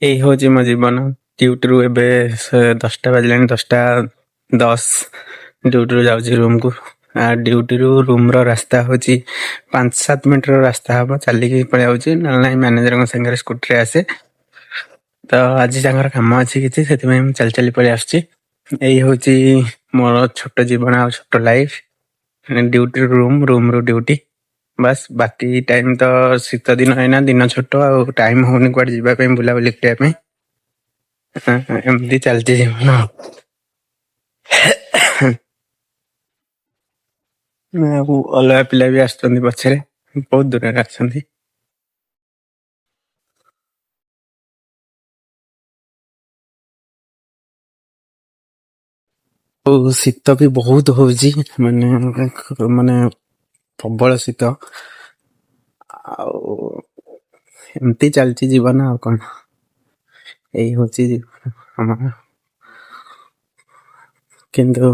ଏଇ ହଉଛି ମୋ ଜୀବନ। ଡ୍ୟୁଟିରୁ ଏବେ 10ଟା ବାଜିଲାଣି, 10ଟା 10। ଡ୍ୟୁଟିରୁ ଯାଉଛି ରୁମକୁ। ଡ୍ୟୁଟିରୁ ରୁମର ରାସ୍ତା ହଉଛି 5-7 ମିନିଟର ରାସ୍ତା ହବ, ଚାଲିକି ପଳେଇ ଯାଉଛି। ନହେଲେ ନାହିଁ ମ୍ୟାନେଜରଙ୍କ ସାଙ୍ଗରେ ସ୍କୁଟିରେ ଆସେ। ତ ଆଜି ତାଙ୍କର କାମ ଅଛି କିଛି, ସେଥିପାଇଁ ମୁଁ ଚାଲି ଚାଲି ପଳେଇ ଆସୁଛି। ଏଇ ହଉଛି ମୋର ଛୋଟ ଜୀବନ ଆଉ ଛୋଟ ଲାଇଫ। ଡ୍ୟୁଟିରୁ ରୁମ, ରୁମରୁ ଡ୍ୟୁଟି, ବାସ୍। ବାକି ଟାଇମ ତ ଶୀତ ଦିନ ଏଇନା, ଦିନ ଛୋଟ, ଆଉ ଟାଇମ ହଉନି କୁଆଡେ ଯିବା ପାଇଁ, ବୁଲାବୁଲି କରିବା ପାଇଁ। ଏମିତି ଚାଲିଛି ଜୀବନ। ଆଉ ଅଲଗା ପିଲା ବି ଆସୁଛନ୍ତି ପଛରେ, ବହୁତ ଦୂରରେ ଆସୁଛନ୍ତି। ଆଉ ଶୀତ ବି ବହୁତ ହଉଛି, ମାନେ ମାନେ ପ୍ରବଳ ଶୀତ। ଆଉ ଏମିତି ଚାଲିଛି ଜୀବନ, ଆଉ କଣ। ଏଇ ହଉଛି ଆମର। କିନ୍ତୁ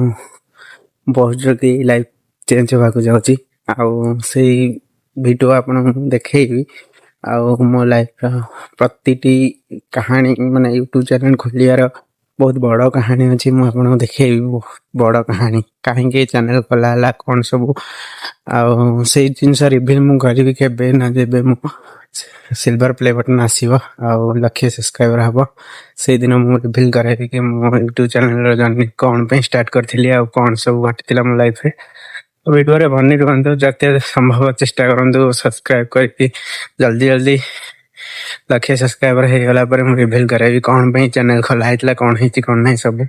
ବହୁତ ଜଲ୍ଦି ଲାଇଫ ଚେଞ୍ଜ ହେବାକୁ ଯାଉଛି, ଆଉ ସେଇ ଭିଡ଼ିଓ ଆପଣଙ୍କୁ ଦେଖେଇବି। ଆଉ ମୋ ଲାଇଫର ପ୍ରତିଟି କାହାଣୀ, ମାନେ ୟୁଟ୍ୟୁବ ଚ୍ୟାନେଲ ଖୋଲିବାର ବହୁତ ବଡ଼ କାହାଣୀ ଅଛି। ମୁଁ ଆପଣଙ୍କୁ ଦେଖେଇବି ବଡ଼ କାହାଣୀ, କାହିଁକି ଚ୍ୟାନେଲ ଖୋଲା ହେଲା, କ'ଣ ସବୁ। ଆଉ ସେଇ ଜିନିଷ ରିଭିଲ୍ ମୁଁ କରିବି କେବେ ନା ଯେବେ ମୁଁ ସିଲଭର ପ୍ଲେ ବଟନ୍ ଆସିବ ଆଉ 1,00,000 ସବସ୍କ୍ରାଇବର ହବ। ସେଇଦିନ ମୁଁ ରିଭିଲ୍ କରାଇବି କି ମୋ ୟୁଟ୍ୟୁବ ଚ୍ୟାନେଲର ଜର୍ଣ୍ଣି କ'ଣ ପାଇଁ ଷ୍ଟାର୍ଟ କରିଥିଲି, ଆଉ କ'ଣ ସବୁ ଘଟିଥିଲା ମୋ ଲାଇଫରେ। ଭିଡ଼ିଓରେ ବନି ରୁହନ୍ତୁ, ଯେତେ ସମ୍ଭବ ଚେଷ୍ଟା କରନ୍ତୁ ସବସ୍କ୍ରାଇବ କରିକି ଜଲ୍ଦି 1,00,000 ସବସ୍କ୍ରାଇବର ହେଇଗଲା ପରେ ମୁଁ ରିଭିଲ୍ କରାଇବି କ'ଣ ପାଇଁ ଚ୍ୟାନେଲ ଖୋଲା ହେଇଥିଲା, କ'ଣ ହେଇଛି, କ'ଣ ନାହିଁ ସବୁ।